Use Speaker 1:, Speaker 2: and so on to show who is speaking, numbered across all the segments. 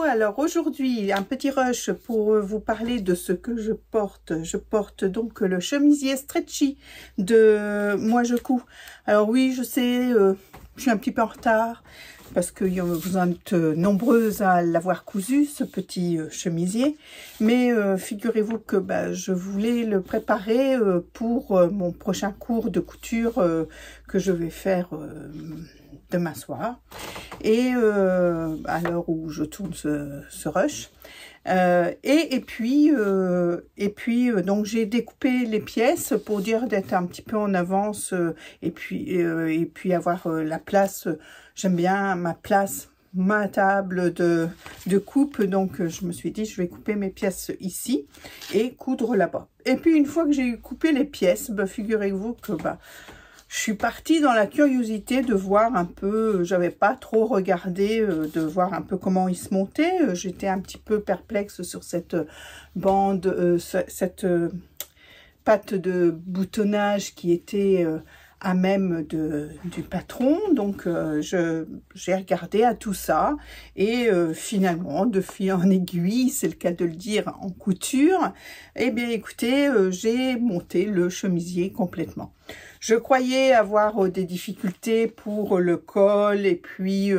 Speaker 1: alors aujourd'hui un petit rush pour vous parler de ce que je porte. Je porte donc le chemisier stretchy de Moi Je Couds. Alors oui, je sais, je suis un petit peu en retard parce que vous êtes nombreuses à l'avoir cousu, ce petit chemisier. Mais figurez-vous que je voulais le préparer pour mon prochain cours de couture que je vais faire demain soir. Et à l'heure où je tourne ce rush. Et puis donc j'ai découpé les pièces pour dire d'être un petit peu en avance et puis avoir la place. J'aime bien ma table de coupe, donc je me suis dit je vais couper mes pièces ici et coudre là-bas. Et puis une fois que j'ai coupé les pièces, figurez-vous que je suis partie dans la curiosité de voir un peu, j'avais pas trop regardé, de voir un peu comment il se montait. J'étais un petit peu perplexe sur cette bande, cette patte de boutonnage qui était à même du patron. Donc j'ai regardé à tout ça et finalement de fil en aiguille, c'est le cas de le dire en couture, eh bien écoutez, j'ai monté le chemisier complètement. Je croyais avoir des difficultés pour le col et puis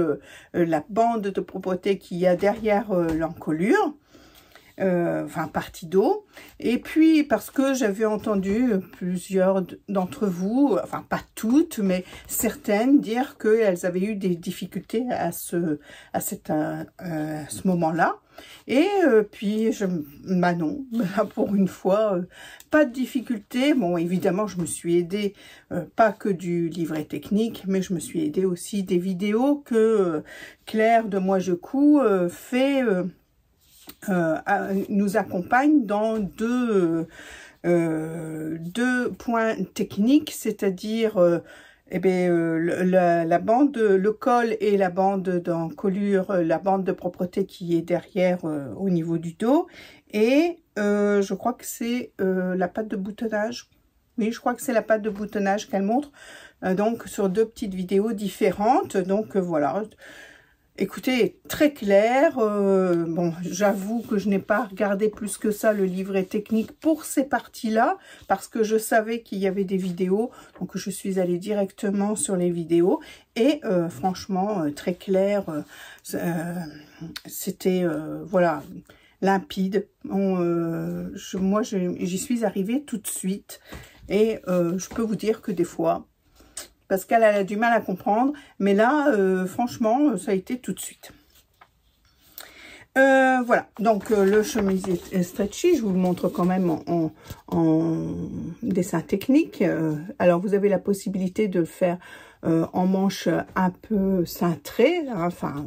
Speaker 1: la bande de propreté qu'il y a derrière l'encolure. Enfin partie dos, et puis parce que j'avais entendu plusieurs d'entre vous, enfin pas toutes mais certaines, dire qu'elles avaient eu des difficultés à ce moment-là. Et puis non, pour une fois, pas de difficulté. Bon, évidemment, je me suis aidée, pas que du livret technique, mais je me suis aidée aussi des vidéos que Claire de Moi Je Couds fait, nous accompagne dans deux points techniques, c'est-à-dire la bande, le col et la bande d'encolure, la bande de propreté qui est derrière au niveau du dos, et je crois que c'est la patte de boutonnage. Oui, je crois que c'est la patte de boutonnage qu'elle montre, donc sur deux petites vidéos différentes. Donc voilà. Écoutez, très clair. Bon, j'avoue que je n'ai pas regardé plus que ça le livret technique pour ces parties-là, parce que je savais qu'il y avait des vidéos, donc je suis allée directement sur les vidéos, et franchement, très clair. C'était, voilà, limpide. Moi, j'y suis arrivée tout de suite, et je peux vous dire que des fois, parce qu'elle a du mal à comprendre, mais là, franchement, ça a été tout de suite. Voilà, donc le chemisier stretchy, je vous le montre quand même en dessin technique. Alors, vous avez la possibilité de le faire en manche un peu cintrée, hein, enfin,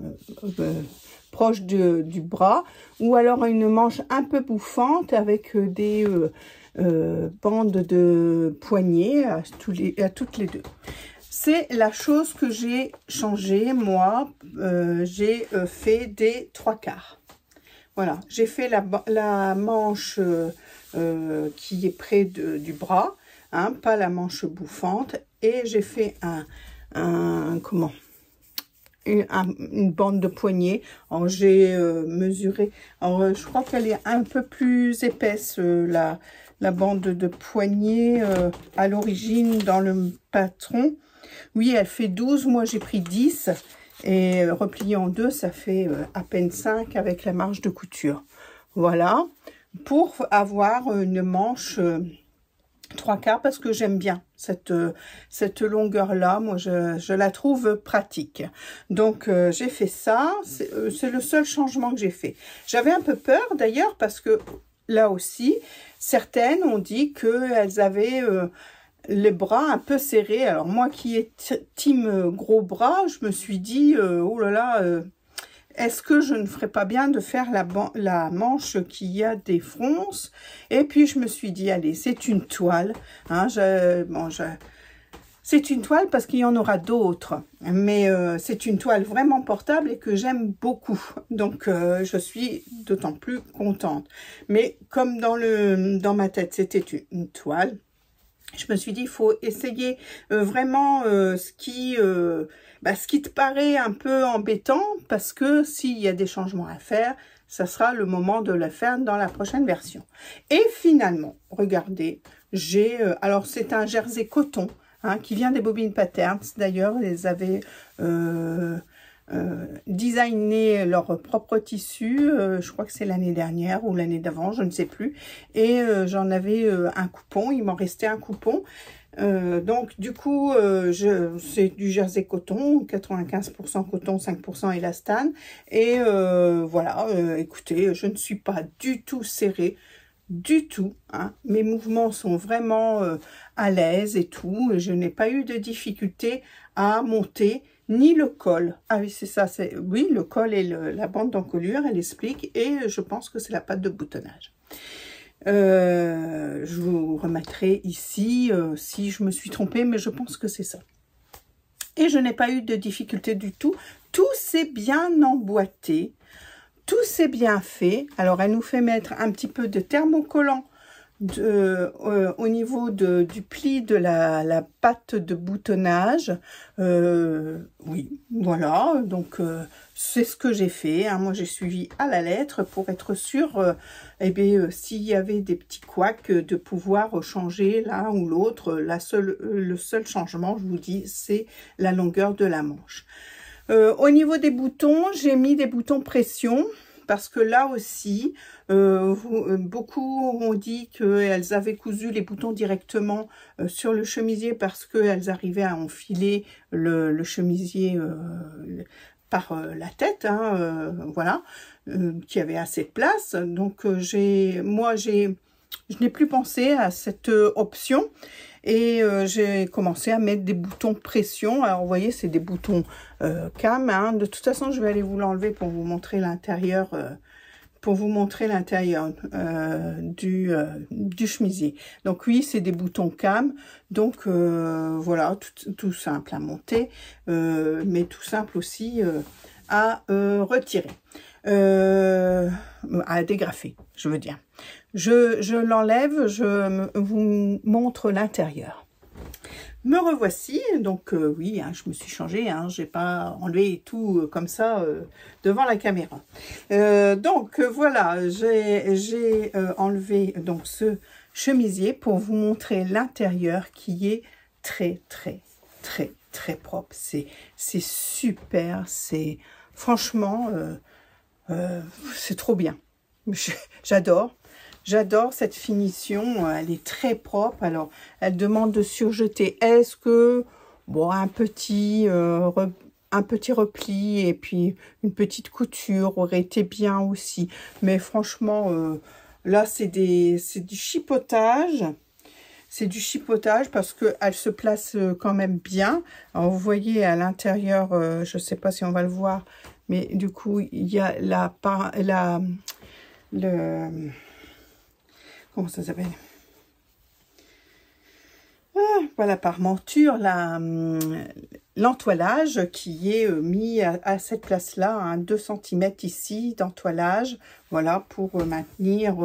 Speaker 1: proche du bras, ou alors une manche un peu bouffante avec des bandes de poignets à toutes les deux. C'est la chose que j'ai changé, moi. J'ai fait des 3/4. Voilà, j'ai fait la manche qui est près du bras, hein, pas la manche bouffante. Et j'ai fait une bande de poignet. J'ai mesuré. Alors, je crois qu'elle est un peu plus épaisse, la bande de poignet à l'origine dans le patron. Oui, elle fait 12, moi j'ai pris 10, et replié en deux, ça fait à peine 5 avec la marge de couture. Voilà, pour avoir une manche 3/4, parce que j'aime bien cette longueur-là, moi je la trouve pratique. Donc j'ai fait ça, c'est le seul changement que j'ai fait. J'avais un peu peur d'ailleurs, parce que là aussi, certaines ont dit qu'elles avaient les bras un peu serrés. Alors moi qui est team gros bras, je me suis dit oh là là, est-ce que je ne ferais pas bien de faire la manche qui a des fronces? Et puis je me suis dit allez, c'est une toile, hein, c'est une toile parce qu'il y en aura d'autres, mais c'est une toile vraiment portable et que j'aime beaucoup, donc je suis d'autant plus contente. Mais comme dans ma tête c'était une toile, Je me suis dit, il faut essayer vraiment ce qui te paraît un peu embêtant, parce que s'il y a des changements à faire, ça sera le moment de le faire dans la prochaine version. Et finalement, regardez, j'ai, alors c'est un jersey coton, hein, qui vient des Bobines Patterns. D'ailleurs, ils avaient designé leur propre tissu, je crois que c'est l'année dernière ou l'année d'avant, je ne sais plus, et j'en avais un coupon, il m'en restait un coupon, donc du coup c'est du jersey coton, 95% coton, 5% élastane, et voilà, écoutez, je ne suis pas du tout serrée, du tout, hein. Mes mouvements sont vraiment à l'aise et tout, et je n'ai pas eu de difficulté à monter, ni le col. Ah oui, c'est ça, oui, le col et la bande d'encolure, elle explique, et je pense que c'est la patte de boutonnage. Je vous remettrai ici si je me suis trompée, mais je pense que c'est ça. Et je n'ai pas eu de difficulté du tout. Tout s'est bien emboîté. Tout s'est bien fait. Alors, elle nous fait mettre un petit peu de thermocollant au niveau du pli de la patte de boutonnage. Oui, voilà. Donc, c'est ce que j'ai fait, hein. Moi, j'ai suivi à la lettre pour être sûre, s'il y avait des petits couacs, de pouvoir changer l'un ou l'autre. Le seul changement, je vous dis, c'est la longueur de la manche. Au niveau des boutons, j'ai mis des boutons pression, parce que là aussi, beaucoup ont dit qu'elles avaient cousu les boutons directement sur le chemisier, parce qu'elles arrivaient à enfiler le chemisier par la tête, hein, voilà, qui avait assez de place. Donc je n'ai plus pensé à cette option, et j'ai commencé à mettre des boutons pression. Alors vous voyez, c'est des boutons cam, hein. De toute façon, je vais aller vous l'enlever pour vous montrer l'intérieur, du chemisier. Donc oui, c'est des boutons cam, donc voilà, tout simple à monter, mais tout simple aussi à retirer, à dégrafer, je veux dire. Je l'enlève, je vous montre l'intérieur. Me revoici, donc oui, hein, je me suis changée, hein, j'ai pas enlevé tout comme ça devant la caméra. Donc voilà, j'ai enlevé donc ce chemisier pour vous montrer l'intérieur, qui est très propre. C'est super, c'est franchement c'est trop bien. J'adore. J'adore cette finition, elle est très propre. Alors, elle demande de surjeter. Est-ce que, bon, un petit repli et puis une petite couture aurait été bien aussi. Mais franchement, là, c'est du chipotage. C'est du chipotage parce qu'elle se place quand même bien. Alors, vous voyez à l'intérieur, je ne sais pas si on va le voir, mais du coup, il y a comment ça s'appelle? Pas la parmenture, l'entoilage qui est mis à cette place-là, hein, 2 cm ici d'entoilage, voilà, pour maintenir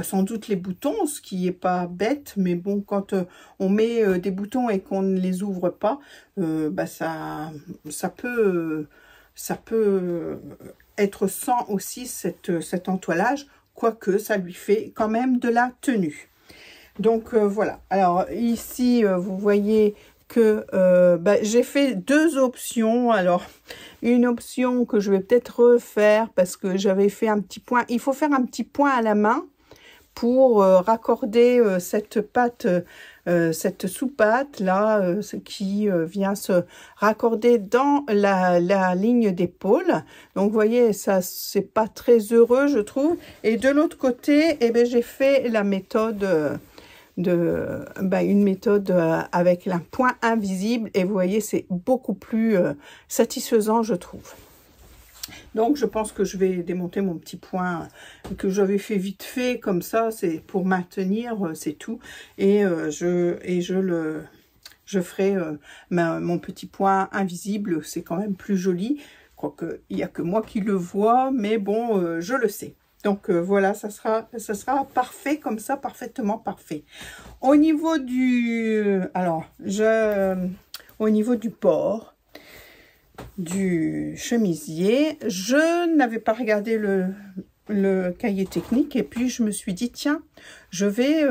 Speaker 1: sans doute les boutons, ce qui n'est pas bête, mais bon, quand on met des boutons et qu'on ne les ouvre pas, ça peut être sans aussi cet entoilage, quoique ça lui fait quand même de la tenue. Donc voilà, alors ici vous voyez que j'ai fait 2 options. Alors une option que je vais peut-être refaire parce que j'avais fait un petit point, il faut faire un petit point à la main pour raccorder cette patte, cette sous-patte là, qui vient se raccorder dans la ligne d'épaule. Donc vous voyez, ça c'est pas très heureux, je trouve. Et de l'autre côté, j'ai fait la méthode une méthode avec un point invisible, et vous voyez, c'est beaucoup plus satisfaisant, je trouve. Donc je pense que je vais démonter mon petit point que j'avais fait vite fait comme ça, c'est pour maintenir, c'est tout, et je ferai mon petit point invisible, c'est quand même plus joli, quoique il n'y a que moi qui le vois, mais bon, je le sais. Voilà, ça sera parfait comme ça, parfaitement parfait. Au niveau du, au niveau du bord du chemisier, je n'avais pas regardé le cahier technique et puis je me suis dit tiens, je vais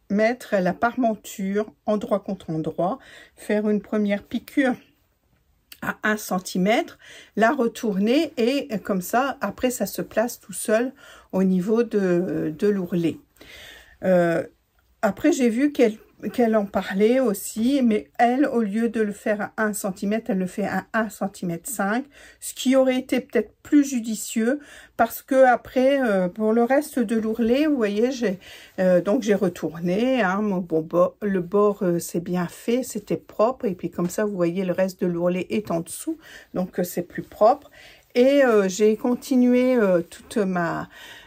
Speaker 1: mettre la parmenture endroit contre endroit, faire une première piqûre à 1 cm, la retourner et comme ça, après ça se place tout seul au niveau de l'ourlet. Après j'ai vu qu'elle en parlait aussi, mais elle, au lieu de le faire à 1 cm, elle le fait à 1,5 cm, ce qui aurait été peut-être plus judicieux, parce que après, pour le reste de l'ourlet, vous voyez, j'ai retourné, hein, le bord c'est bien fait, c'était propre, et puis comme ça, vous voyez, le reste de l'ourlet est en dessous, donc c'est plus propre. Et j'ai continué toute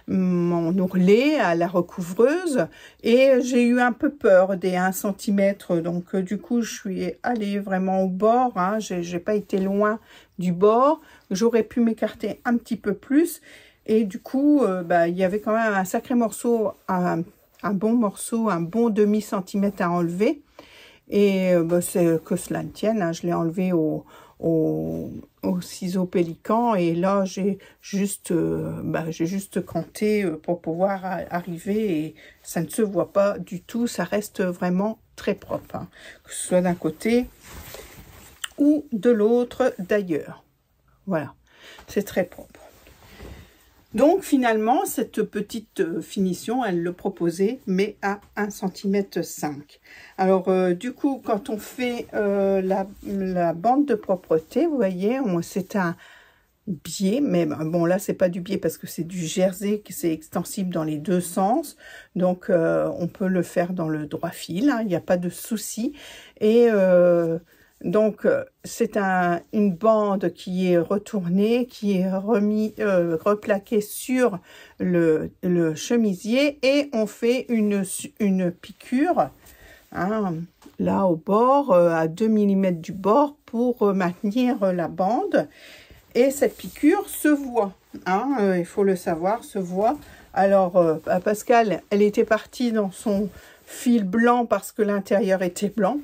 Speaker 1: mon ourlet à la recouvreuse et j'ai eu un peu peur des 1 cm, donc du coup je suis allée vraiment au bord, hein, j'ai pas été loin du bord, j'aurais pu m'écarter un petit peu plus et du coup il y avait quand même un sacré morceau, un bon morceau, un bon demi-centimètre à enlever et c'est que cela ne tienne, hein, je l'ai enlevé au ciseau pélican et là j'ai juste canté pour pouvoir arriver et ça ne se voit pas du tout, ça reste vraiment très propre, hein, que ce soit d'un côté ou de l'autre d'ailleurs. Voilà, c'est très propre. Donc finalement, cette petite finition, elle le proposait, mais à 1,5 cm. Alors du coup, quand on fait la bande de propreté, vous voyez, c'est un biais, mais bon là c'est pas du biais parce que c'est du jersey, que c'est extensible dans les deux sens. Donc on peut le faire dans le droit fil, hein, il n'y a pas de souci. Et donc, c'est une bande qui est retournée, qui est replaquée sur le chemisier et on fait une piqûre, hein, là au bord, à 2 mm du bord pour maintenir la bande. Et cette piqûre se voit, hein, il faut le savoir, se voit. Alors, Pascal, elle était partie dans son fil blanc parce que l'intérieur était blanc.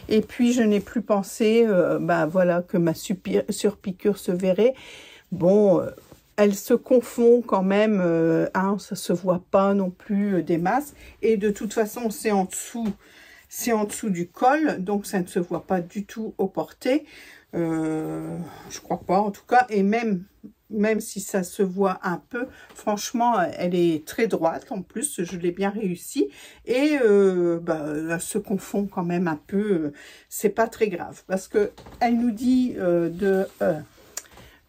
Speaker 1: Et puis, je n'ai plus pensé voilà, que ma surpiqûre se verrait. Bon, elle se confond quand même, hein, ça ne se voit pas non plus des masses. Et de toute façon, c'est en dessous du col, donc ça ne se voit pas du tout au porté. Je crois pas en tout cas. Et même si ça se voit un peu, franchement, elle est très droite. En plus, je l'ai bien réussi. Et elle se confond quand même un peu. C'est pas très grave. Parce que elle nous dit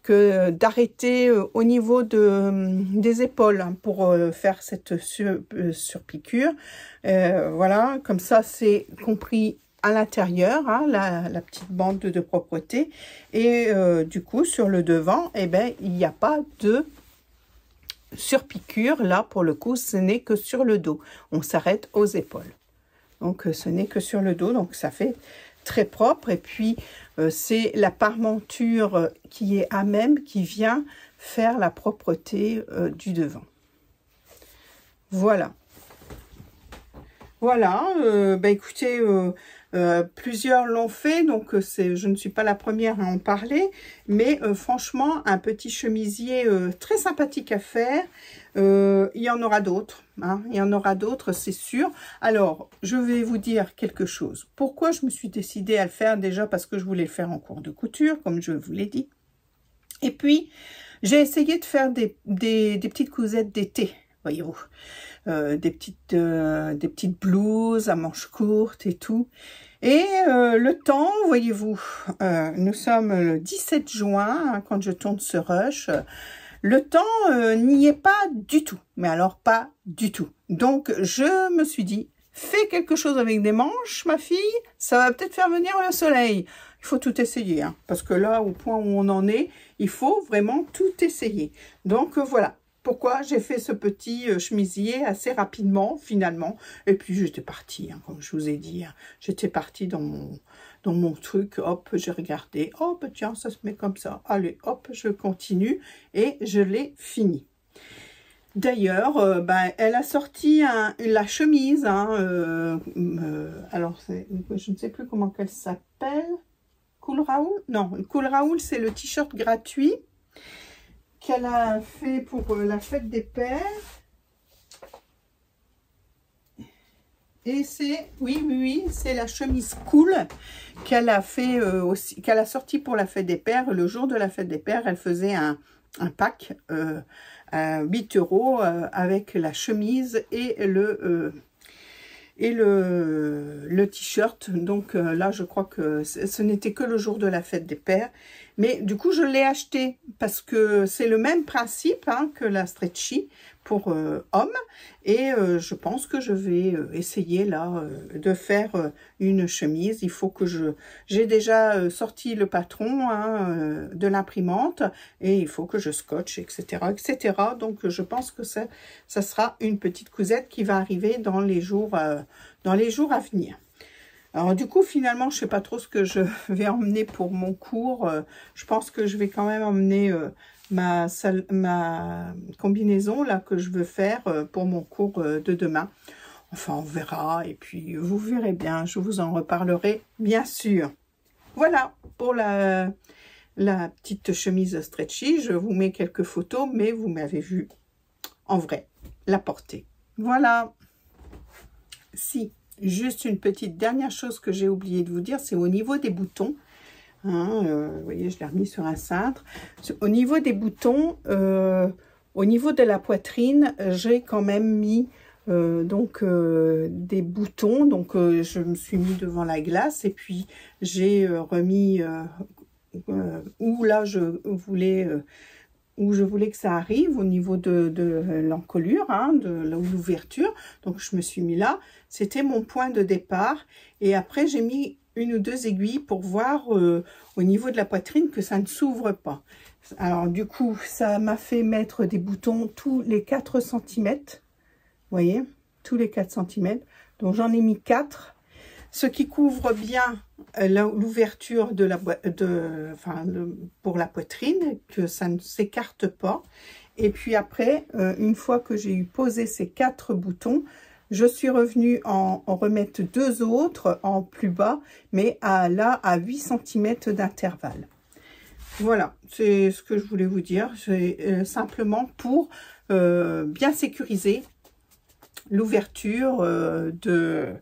Speaker 1: d'arrêter au niveau des épaules, hein, pour faire cette surpiqûre. Voilà, comme ça, c'est compris à l'intérieur, hein, la petite bande de propreté. Et du coup, sur le devant, eh ben, il n'y a pas de surpiqûre. Là, pour le coup, ce n'est que sur le dos. On s'arrête aux épaules. Donc, ce n'est que sur le dos. Donc, ça fait très propre. Et puis, c'est la parmenture qui est à même qui vient faire la propreté du devant. Voilà. Voilà. Écoutez... plusieurs l'ont fait, donc je ne suis pas la première à en parler, mais franchement, un petit chemisier très sympathique à faire. Il y en aura d'autres, hein, il y en aura d'autres, c'est sûr. Alors, je vais vous dire quelque chose. Pourquoi je me suis décidée à le faire? Déjà parce que je voulais le faire en cours de couture, comme je vous l'ai dit. Et puis, j'ai essayé de faire des petites cousettes d'été, voyez-vous. Des petites blouses à manches courtes et tout. Et le temps, voyez-vous, nous sommes le 17 juin, hein, quand je tourne ce rush. Le temps n'y est pas du tout, mais alors pas du tout. Donc, je me suis dit, fais quelque chose avec des manches, ma fille, ça va peut-être faire venir le soleil. Il faut tout essayer, hein, parce que là, au point où on en est, il faut vraiment tout essayer. Donc, voilà. Pourquoi j'ai fait ce petit chemisier assez rapidement, finalement. Et puis, j'étais partie, hein, comme je vous ai dit. Hein. J'étais partie dans mon truc. Hop, j'ai regardé. Hop, tiens, ça se met comme ça. Allez, hop, je continue. Et je l'ai fini. D'ailleurs, ben, elle a sorti la chemise, hein, alors je ne sais plus comment qu'elle s'appelle, Cool Raoul? Non, Cool Raoul, c'est le t-shirt gratuit qu'elle a fait pour la fête des pères. Et c'est, oui, c'est la chemise Cool qu'elle a fait aussi, qu'elle a sorti pour la fête des pères. Le jour de la fête des pères, elle faisait un pack à 8 € avec la chemise et le t-shirt. Donc là, je crois que ce n'était que le jour de la fête des pères. Mais du coup, je l'ai acheté parce que c'est le même principe, hein, que la Stretchy pour hommes. Et je pense que je vais essayer là de faire une chemise. Il faut que j'ai déjà sorti le patron, hein, de l'imprimante et il faut que je scotche, etc., etc. Donc je pense que ça sera une petite cousette qui va arriver dans les jours à venir. Alors du coup, finalement, je ne sais pas trop ce que je vais emmener pour mon cours. Je pense que je vais quand même emmener ma combinaison là que je veux faire pour mon cours de demain. Enfin, on verra et puis vous verrez bien. Je vous en reparlerai bien sûr. Voilà pour la petite chemise Stretchy. Je vous mets quelques photos, mais vous m'avez vu en vrai la porter. Voilà. Si. Juste une petite dernière chose que j'ai oublié de vous dire, c'est au niveau des boutons. Hein, vous voyez, je l'ai remis sur un cintre. Au niveau des boutons, au niveau de la poitrine, j'ai quand même mis des boutons. Donc, je me suis mis devant la glace et puis j'ai remis où là je voulais que ça arrive au niveau de l'encolure, hein, de l'ouverture. Donc, je me suis mis là. C'était mon point de départ. Et après, j'ai mis une ou deux aiguilles pour voir au niveau de la poitrine que ça ne s'ouvre pas. Alors, du coup, ça m'a fait mettre des boutons tous les 4 cm. Vous voyez, tous les 4 cm. Donc, j'en ai mis 4. Ce qui couvre bien l'ouverture pour la poitrine, que ça ne s'écarte pas. Et puis après, une fois que j'ai eu posé ces 4 boutons, je suis revenue en remettre 2 autres en plus bas, mais à 8 cm d'intervalle. Voilà, c'est ce que je voulais vous dire. C'est simplement pour bien sécuriser l'ouverture de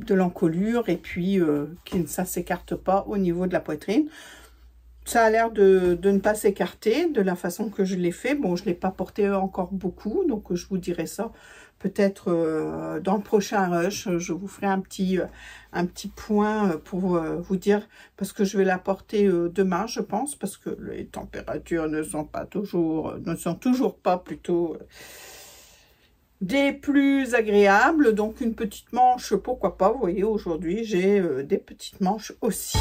Speaker 1: l'encolure et puis que ça ne s'écarte pas au niveau de la poitrine. Ça a l'air de ne pas s'écarter de la façon que je l'ai fait. Bon, je ne l'ai pas porté encore beaucoup, donc je vous dirai ça peut-être dans le prochain rush. Je vous ferai un petit point pour vous dire, parce que je vais la porter demain, je pense, parce que les températures ne sont toujours pas plutôt des plus agréables. Donc une petite manche, pourquoi pas. Vous voyez, aujourd'hui j'ai des petites manches aussi.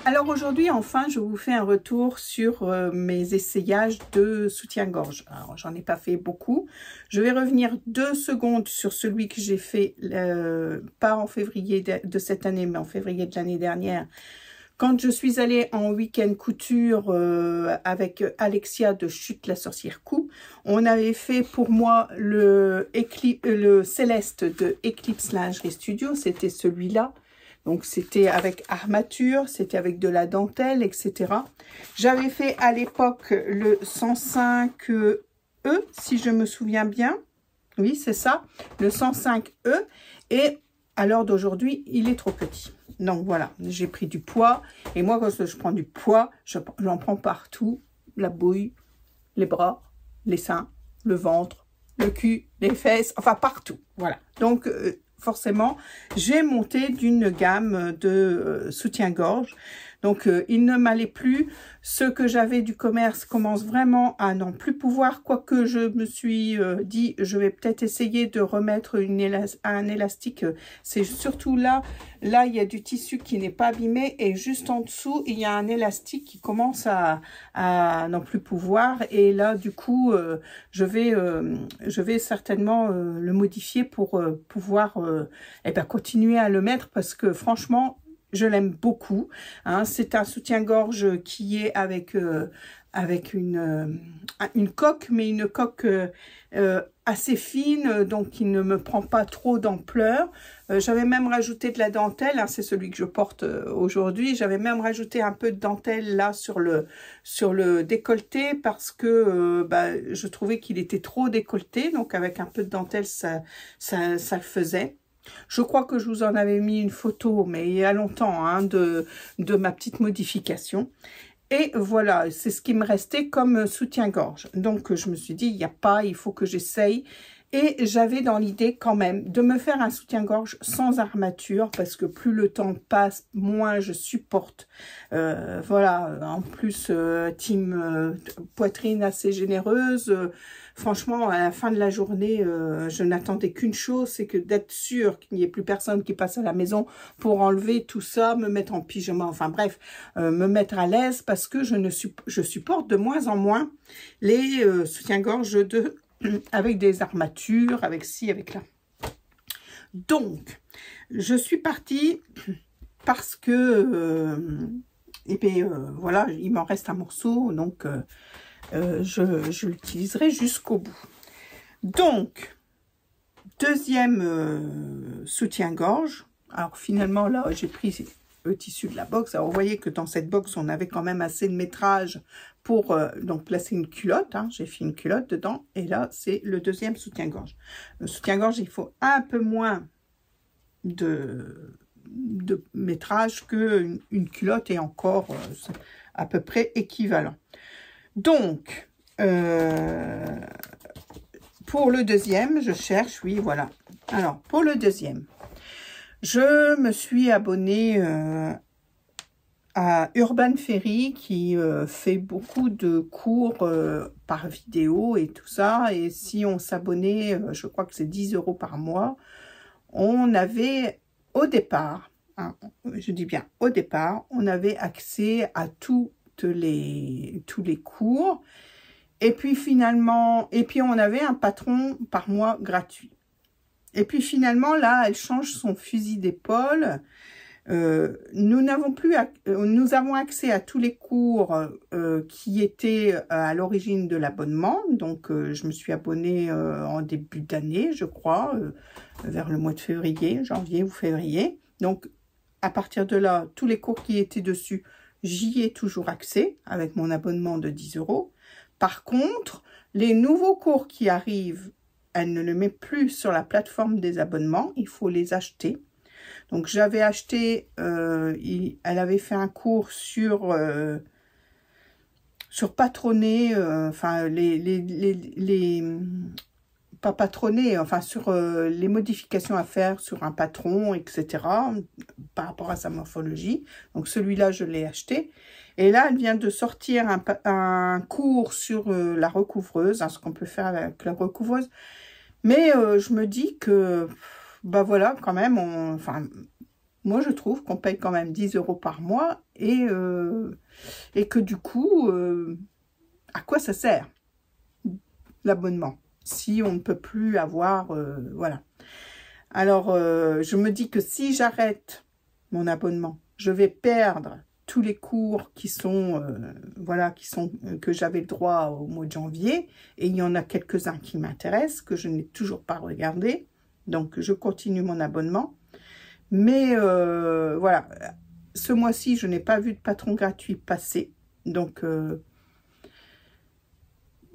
Speaker 1: Alors aujourd'hui, enfin, je vous fais un retour sur mes essayages de soutien-gorge. Alors, j'en ai pas fait beaucoup. Je vais revenir 2 secondes sur celui que j'ai fait, pas en février de cette année, mais en février de l'année dernière. Quand je suis allée en week-end couture avec Alexia de Chute la sorcière coup, on avait fait pour moi le Céleste de Eclipse Lingerie Studio, c'était celui-là. Donc, c'était avec armature, c'était avec de la dentelle, etc. J'avais fait à l'époque le 105E, si je me souviens bien. Oui, c'est ça, le 105E. Et à l'heure d'aujourd'hui, il est trop petit. Donc, voilà, j'ai pris du poids. Et moi, quand je prends du poids, j'en prends partout. La bouille, les bras, les seins, le ventre, le cul, les fesses, enfin partout. Voilà. Donc, forcément, j'ai monté d'une gamme de soutien-gorge. Donc, il ne m'allait plus. Ceux que j'avais du commerce commencent vraiment à n'en plus pouvoir. Quoique je me suis dit, je vais peut-être essayer de remettre un élastique. C'est surtout là, il y a du tissu qui n'est pas abîmé. Et juste en dessous, il y a un élastique qui commence à n'en plus pouvoir. Et là, du coup, je vais certainement le modifier pour pouvoir continuer à le mettre parce que franchement, je l'aime beaucoup. Hein. C'est un soutien-gorge qui est avec une coque, mais une coque assez fine, donc il ne me prend pas trop d'ampleur. J'avais même rajouté de la dentelle, hein, c'est celui que je porte aujourd'hui. J'avais même rajouté un peu de dentelle là sur le décolleté parce que je trouvais qu'il était trop décolleté. Donc avec un peu de dentelle, ça le faisait. Je crois que je vous en avais mis une photo, mais il y a longtemps, hein, de ma petite modification. Et voilà, c'est ce qui me restait comme soutien-gorge. Donc, je me suis dit, il faut que j'essaye. Et j'avais dans l'idée quand même de me faire un soutien-gorge sans armature parce que plus le temps passe, moins je supporte. Voilà, en plus, team poitrine assez généreuse. Franchement, à la fin de la journée, je n'attendais qu'une chose, c'est que d'être sûre qu'il n'y ait plus personne qui passe à la maison pour enlever tout ça, me mettre en pyjama, enfin bref, me mettre à l'aise parce que je supporte de moins en moins les soutiens-gorge avec des armatures, avec ci, avec là. Donc, je suis partie parce que, voilà, il m'en reste un morceau, donc je l'utiliserai jusqu'au bout. Donc, deuxième soutien-gorge. Alors, finalement, là, j'ai pris le tissu de la box. Alors, vous voyez que dans cette box, on avait quand même assez de métrage pour donc placer une culotte. Hein. J'ai fait une culotte dedans. Et là, c'est le deuxième soutien-gorge. Le soutien-gorge, il faut un peu moins de métrage qu'une culotte et encore à peu près équivalent. Donc, pour le deuxième, je cherche, oui, voilà. Alors, pour le deuxième, je me suis abonnée à Urban Ferry qui fait beaucoup de cours par vidéo et tout ça. Et si on s'abonnait, je crois que c'est 10 € par mois, on avait au départ, hein, je dis bien au départ, on avait accès à tous les cours. Et puis finalement, on avait un patron par mois gratuit. Et puis finalement, là, elle change son fusil d'épaule. Nous avons accès à tous les cours qui étaient à l'origine de l'abonnement. Donc, je me suis abonnée en début d'année, je crois, vers le mois de février, janvier ou février. Donc, à partir de là, tous les cours qui étaient dessus, j'y ai toujours accès avec mon abonnement de 10 €. Par contre, les nouveaux cours qui arrivent, elle ne les met plus sur la plateforme des abonnements, il faut les acheter. Donc, j'avais acheté, elle avait fait un cours sur patronner, enfin, pas patronner, enfin, sur les modifications à faire sur un patron, etc., par rapport à sa morphologie. Donc, celui-là, je l'ai acheté. Et là, elle vient de sortir un cours sur la recouvreuse, hein, ce qu'on peut faire avec la recouvreuse. Mais je me dis que, voilà, quand même, moi, je trouve qu'on paye quand même 10 € par mois et que du coup, à quoi ça sert l'abonnement si on ne peut plus avoir, voilà. Alors, je me dis que si j'arrête mon abonnement, je vais perdre tous les cours qui sont, que j'avais le droit au mois de janvier. Et il y en a quelques-uns qui m'intéressent, que je n'ai toujours pas regardé. Donc, je continue mon abonnement. Mais, voilà, ce mois-ci, je n'ai pas vu de patron gratuit passer. Donc,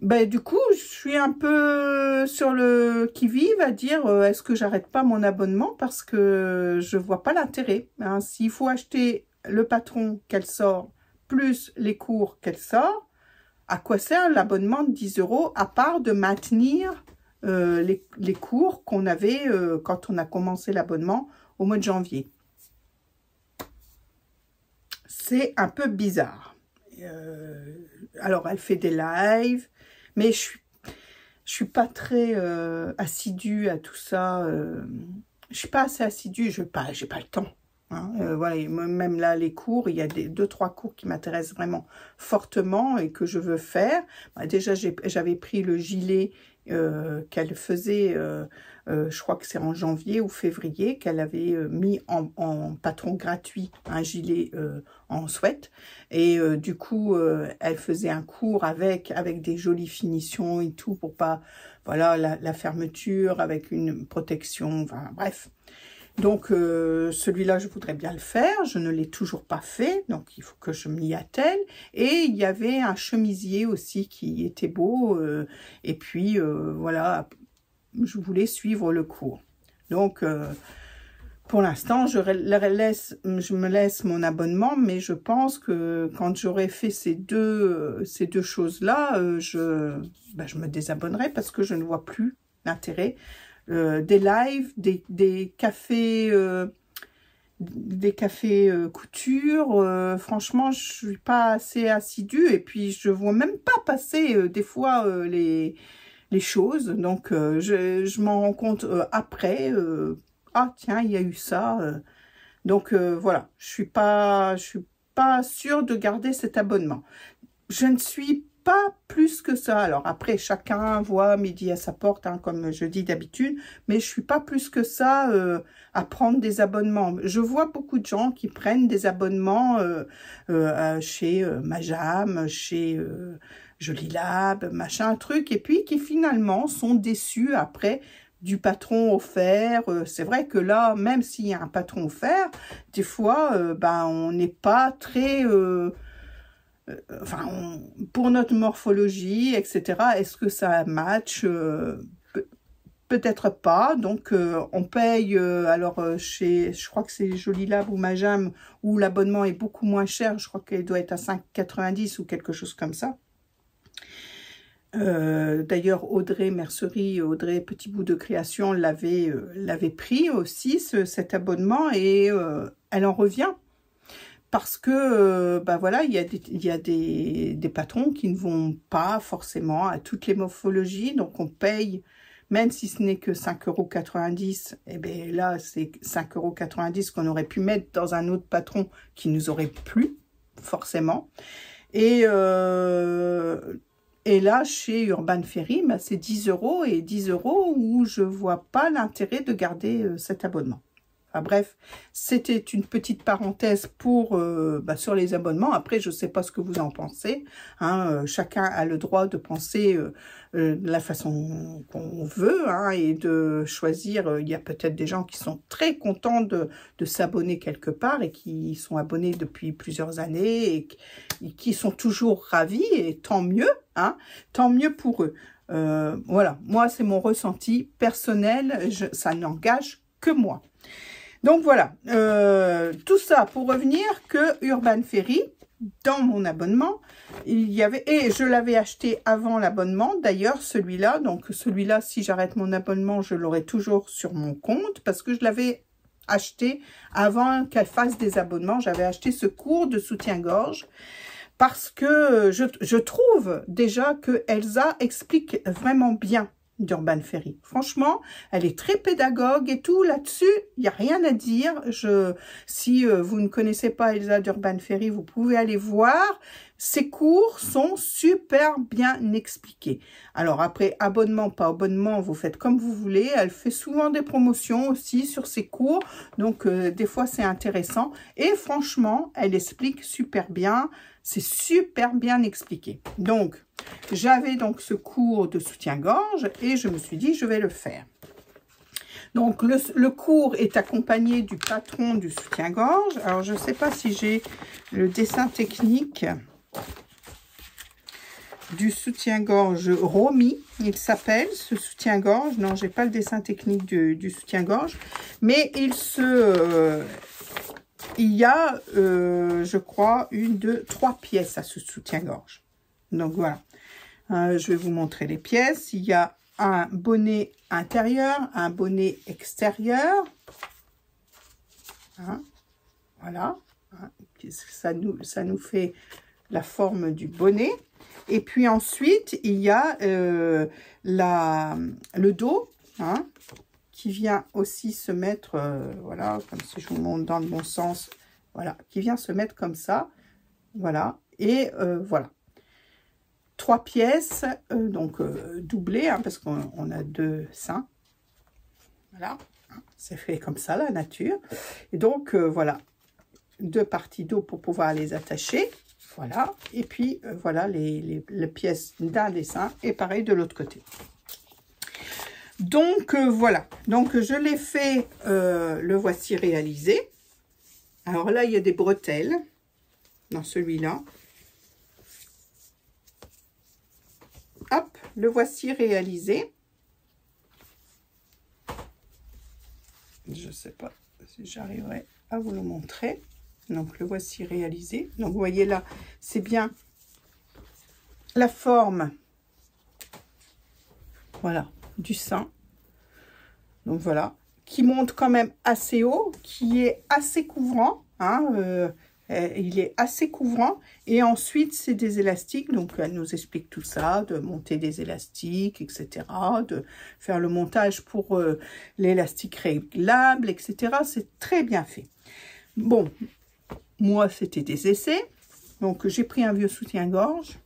Speaker 1: du coup, je suis un peu sur le qui-vive à dire est-ce que j'arrête pas mon abonnement parce que je vois pas l'intérêt. Hein. S'il faut acheter le patron qu'elle sort plus les cours qu'elle sort, à quoi sert l'abonnement de 10 € à part de maintenir les cours qu'on avait quand on a commencé l'abonnement au mois de janvier. c'est un peu bizarre. Alors, elle fait des lives, mais je suis pas très assidue à tout ça. Je suis pas assez assidue, j'ai pas le temps. Hein. Voilà, même là, les cours, il y a 2-3 cours qui m'intéressent vraiment fortement et que je veux faire. Bah, déjà, j'avais pris le gilet qu'elle faisait, je crois que c'est en janvier ou février, qu'elle avait mis en patron gratuit, un gilet en sweat. Et du coup, elle faisait un cours avec des jolies finitions et tout, pour pas, voilà, la fermeture, avec une protection, enfin, bref. Donc, celui-là, je voudrais bien le faire. Je ne l'ai toujours pas fait, donc il faut que je m'y attelle. Et il y avait un chemisier aussi qui était beau. Et puis, voilà, je voulais suivre le cours. Donc, pour l'instant, je me laisse mon abonnement, mais je pense que quand j'aurai fait ces deux choses-là, je me désabonnerai parce que je ne vois plus l'intérêt. Des lives, des cafés couture, franchement je suis pas assez assidue et puis je vois même pas passer des fois les choses, donc je m'en rends compte après, ah tiens il y a eu ça, donc voilà, je suis pas sûre de garder cet abonnement. Je ne suis pas plus que ça. Alors après, chacun voit midi à sa porte, hein, comme je dis d'habitude, mais je suis pas plus que ça à prendre des abonnements. Je vois beaucoup de gens qui prennent des abonnements chez Majam, chez Jolilab, machin truc, et puis qui finalement sont déçus après du patron offert. C'est vrai que là, même s'il y a un patron offert, des fois, on n'est pas très... enfin, pour notre morphologie, etc., est-ce que ça match? Peut-être pas. Donc, on paye, je crois que c'est Jolilab ou Majam, où l'abonnement est beaucoup moins cher. Je crois qu'elle doit être à 5,90 ou quelque chose comme ça. D'ailleurs, Audrey Mercerie, Audrey Petit Bout de Création l'avait pris aussi, cet abonnement, et elle en revient. Parce que, voilà, il y a des patrons qui ne vont pas forcément à toutes les morphologies. Donc, on paye, même si ce n'est que 5,90 €, et bien là, c'est 5,90 € qu'on aurait pu mettre dans un autre patron qui nous aurait plu, forcément. Et là, chez Urban Ferry, c'est 10 €, et 10 € où je vois pas l'intérêt de garder cet abonnement. Enfin, bref, c'était une petite parenthèse pour sur les abonnements. Après, je ne sais pas ce que vous en pensez. Hein, chacun a le droit de penser de la façon qu'on veut, hein, et de choisir. Il y a peut-être des gens qui sont très contents de s'abonner quelque part et qui sont abonnés depuis plusieurs années et qui sont toujours ravis, et tant mieux, hein, tant mieux pour eux. Voilà, moi, c'est mon ressenti personnel. Ça n'engage que moi. Donc voilà, tout ça pour revenir que Urban Ferry, dans mon abonnement, il y avait, et je l'avais acheté avant l'abonnement, d'ailleurs celui-là, donc celui-là, si j'arrête mon abonnement, je l'aurai toujours sur mon compte, parce que je l'avais acheté avant qu'elle fasse des abonnements. J'avais acheté ce cours de soutien-gorge, parce que je trouve déjà que Elsa explique vraiment bien d'Urban Ferry. Franchement, elle est très pédagogue et tout. Là-dessus, il n'y a rien à dire. Si vous ne connaissez pas Elsa d'Urban Ferry, vous pouvez aller voir. Ses cours sont super bien expliqués. Alors après, abonnement, pas abonnement, vous faites comme vous voulez. Elle fait souvent des promotions aussi sur ses cours. Donc, des fois, c'est intéressant. Et franchement, elle explique super bien. C'est super bien expliqué. Donc, j'avais donc ce cours de soutien-gorge et je me suis dit, je vais le faire. Donc, le cours est accompagné du patron du soutien-gorge. Alors, je ne sais pas si j'ai le dessin technique du soutien-gorge Romy. Il s'appelle ce soutien-gorge. Non, j'ai pas le dessin technique du soutien-gorge. Mais il y a, je crois, 1, 2, 3 pièces à ce soutien-gorge. Donc, voilà. Je vais vous montrer les pièces. Il y a un bonnet intérieur, un bonnet extérieur. Hein, voilà. hein, ça nous fait la forme du bonnet. Et puis ensuite, il y a le dos, hein, qui vient aussi se mettre, voilà, comme si je vous montre dans le bon sens, voilà, qui vient se mettre comme ça, voilà, et voilà. 3 pièces, donc doublées, hein, parce qu'on a 2 seins, voilà, c'est fait comme ça, la nature, et donc voilà, 2 parties d'eau pour pouvoir les attacher, voilà, et puis voilà les pièces d'un des seins, et pareil de l'autre côté. Donc voilà, donc je l'ai fait, le voici réalisé. Alors là, il y a des bretelles dans celui-là. Hop, le voici réalisé. Je ne sais pas si j'arriverai à vous le montrer. Donc le voici réalisé. Donc vous voyez là, c'est bien la forme, voilà, du sein. Donc voilà, qui monte quand même assez haut, qui est assez couvrant, hein, il est assez couvrant. Et ensuite, c'est des élastiques, donc elle nous explique tout ça, de monter des élastiques, etc., de faire le montage pour l'élastique réglable, etc. C'est très bien fait. Bon, moi, c'était des essais. Donc, j'ai pris un vieux soutien-gorge.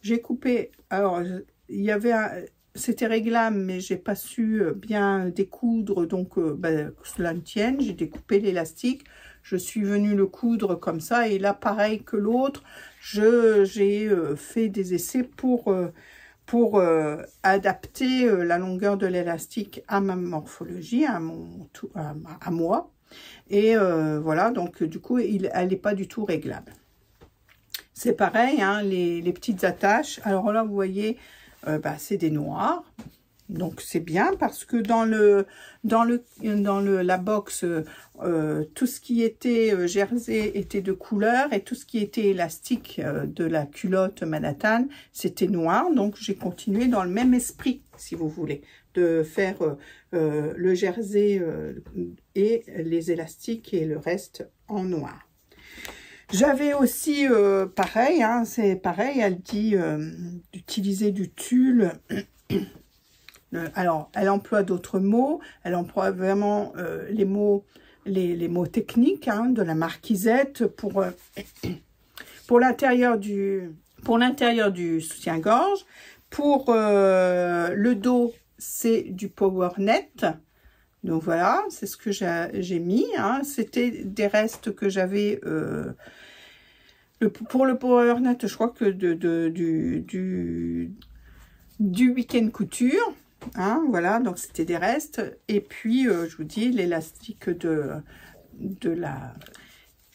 Speaker 1: J'ai coupé, alors, il y avait un... C'était réglable, mais j'ai pas su bien découdre, donc que cela ne tienne. J'ai découpé l'élastique, je suis venue le coudre comme ça, et là, pareil que l'autre, j'ai fait des essais pour adapter la longueur de l'élastique à ma morphologie, à moi. Et voilà, donc du coup, elle n'est pas du tout réglable. C'est pareil, hein, les petites attaches. Alors là, vous voyez... c'est des noirs, donc c'est bien parce que dans la box, tout ce qui était jersey était de couleur, et tout ce qui était élastique de la culotte Manhattan, c'était noir. Donc j'ai continué dans le même esprit, si vous voulez, de faire le jersey et les élastiques et le reste en noir. J'avais aussi, pareil, hein, c'est pareil, elle dit d'utiliser du tulle. Alors, elle emploie d'autres mots, elle emploie vraiment les mots techniques, hein, de la marquisette pour l'intérieur du soutien-gorge. Pour le dos, c'est du PowerNet. Donc voilà, c'est ce que j'ai mis, hein. C'était des restes que j'avais... pour le PowerNet, je crois que du week-end couture, hein, voilà, donc c'était des restes. Et puis, je vous dis, l'élastique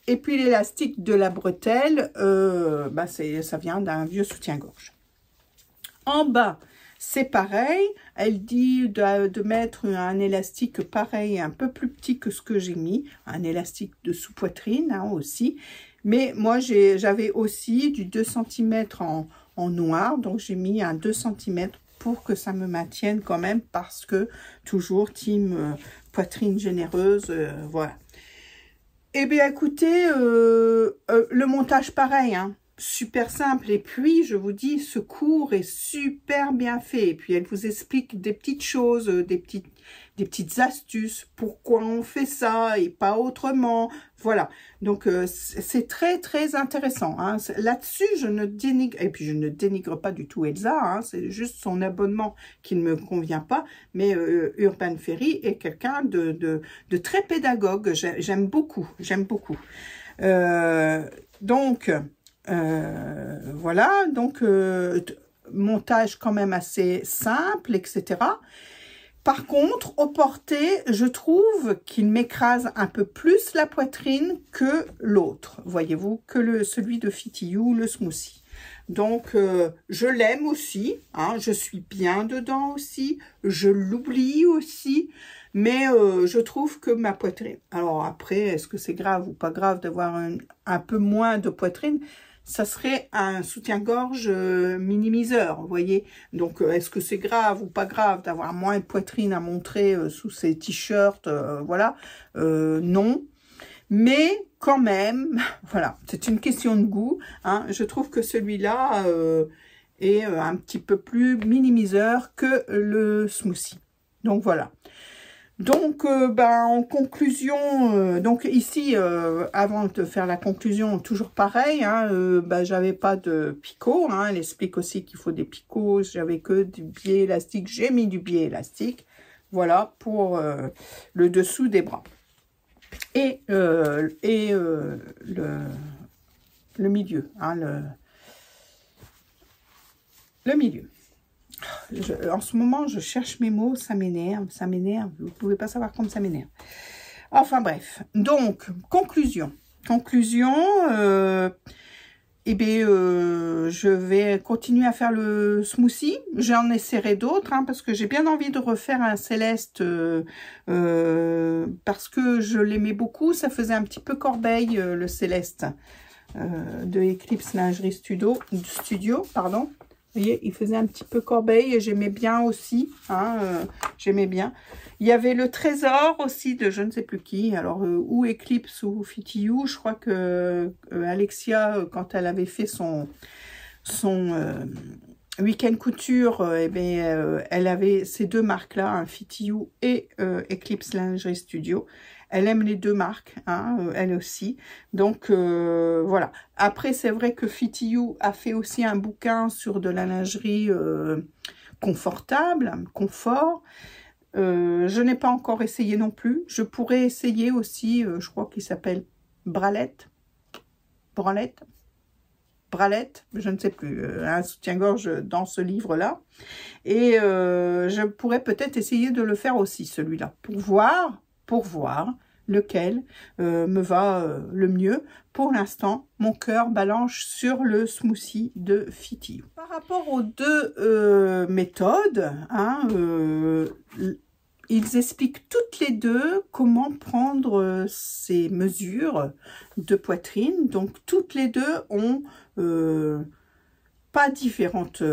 Speaker 1: et puis l'élastique de la bretelle, ça vient d'un vieux soutien-gorge. En bas, c'est pareil, elle dit de mettre un élastique pareil, un peu plus petit que ce que j'ai mis, un élastique de sous-poitrine, hein, aussi. Mais moi, j'avais aussi du 2 cm en noir, donc j'ai mis un 2 cm pour que ça me maintienne quand même, parce que toujours team poitrine généreuse, voilà. Eh bien, écoutez, le montage pareil, hein, super simple. Et puis, je vous dis, ce cours est super bien fait. Et puis, elle vous explique des petites choses, des petites astuces, pourquoi on fait ça et pas autrement. Voilà, donc c'est très très intéressant, hein. Là-dessus, je ne dénigre, et puis je ne dénigre pas du tout Elsa, hein, c'est juste son abonnement qui ne me convient pas, mais Urban Fairy est quelqu'un de très pédagogue, j'aime beaucoup, donc voilà, donc montage quand même assez simple, etc. Par contre, au porté, je trouve qu'il m'écrase un peu plus la poitrine que l'autre, voyez-vous, que celui de Fit You, le smoothie. Donc, je l'aime aussi, hein, je suis bien dedans aussi, je l'oublie aussi, mais je trouve que ma poitrine... Alors après, est-ce que c'est grave ou pas grave d'avoir un peu moins de poitrine ? Ça serait un soutien-gorge minimiseur, vous voyez. Donc, est-ce que c'est grave ou pas grave d'avoir moins de poitrine à montrer sous ces t-shirts, voilà. Non. Mais quand même, voilà, c'est une question de goût, hein, je trouve que celui-là est un petit peu plus minimiseur que le smoothie. Donc voilà. Donc, en conclusion, donc ici, avant de faire la conclusion, toujours pareil, hein, j'avais pas de picot, hein, elle explique aussi qu'il faut des picots, j'avais que du biais élastique, j'ai mis du biais élastique, voilà, pour le dessous des bras. Et le milieu, hein, le milieu. En ce moment, je cherche mes mots, ça m'énerve, vous pouvez pas savoir comme ça m'énerve. Enfin bref, donc, conclusion. Je vais continuer à faire le smoothie. J'en essaierai d'autres, hein, parce que j'ai bien envie de refaire un Céleste, parce que je l'aimais beaucoup. Ça faisait un petit peu corbeille, le Céleste, de Eclipse Lingerie Studio, pardon. Vous voyez, il faisait un petit peu corbeille et j'aimais bien aussi, hein, j'aimais bien. Il y avait le trésor aussi de je ne sais plus qui, alors ou Eclipse ou Fitty You, je crois que Alexia, quand elle avait fait son week-end couture, elle avait ces deux marques-là, hein, Fitty You et Eclipse Lingerie Studio. Elle aime les deux marques, hein, elle aussi. Donc, voilà. Après, c'est vrai que Fitty You a fait aussi un bouquin sur de la lingerie confortable, confort. Je n'ai pas encore essayé non plus. Je pourrais essayer aussi, je crois qu'il s'appelle Bralette, je ne sais plus, un soutien-gorge dans ce livre-là. Et je pourrais peut-être essayer de le faire aussi, celui-là, pour voir lequel me va le mieux. Pour l'instant, mon cœur balance sur le smoothie de Fitty You. Par rapport aux deux méthodes, hein, ils expliquent toutes les deux comment prendre ces mesures de poitrine. Donc, toutes les deux ont pas différentes...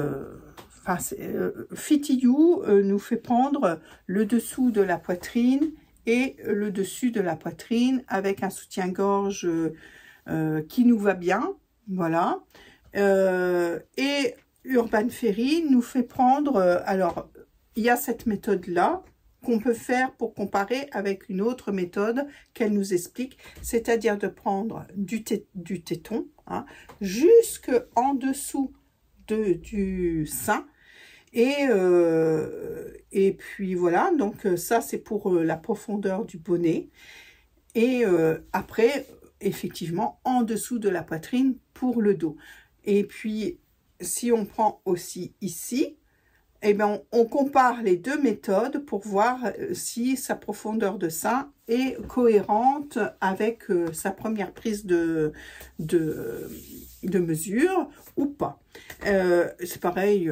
Speaker 1: Fitty You nous fait prendre le dessous de la poitrine et le dessus de la poitrine avec un soutien-gorge qui nous va bien, voilà. Et Urban Fairy nous fait prendre, alors il y a cette méthode-là qu'on peut faire pour comparer avec une autre méthode qu'elle nous explique, c'est-à-dire de prendre du téton, hein, jusque en dessous du sein. Et puis voilà, donc ça c'est pour la profondeur du bonnet. Et après, effectivement, en dessous de la poitrine pour le dos. Et puis, si on prend aussi ici, eh bien, on compare les deux méthodes pour voir si sa profondeur de sein est cohérente avec sa première prise de mesure ou pas. C'est pareil...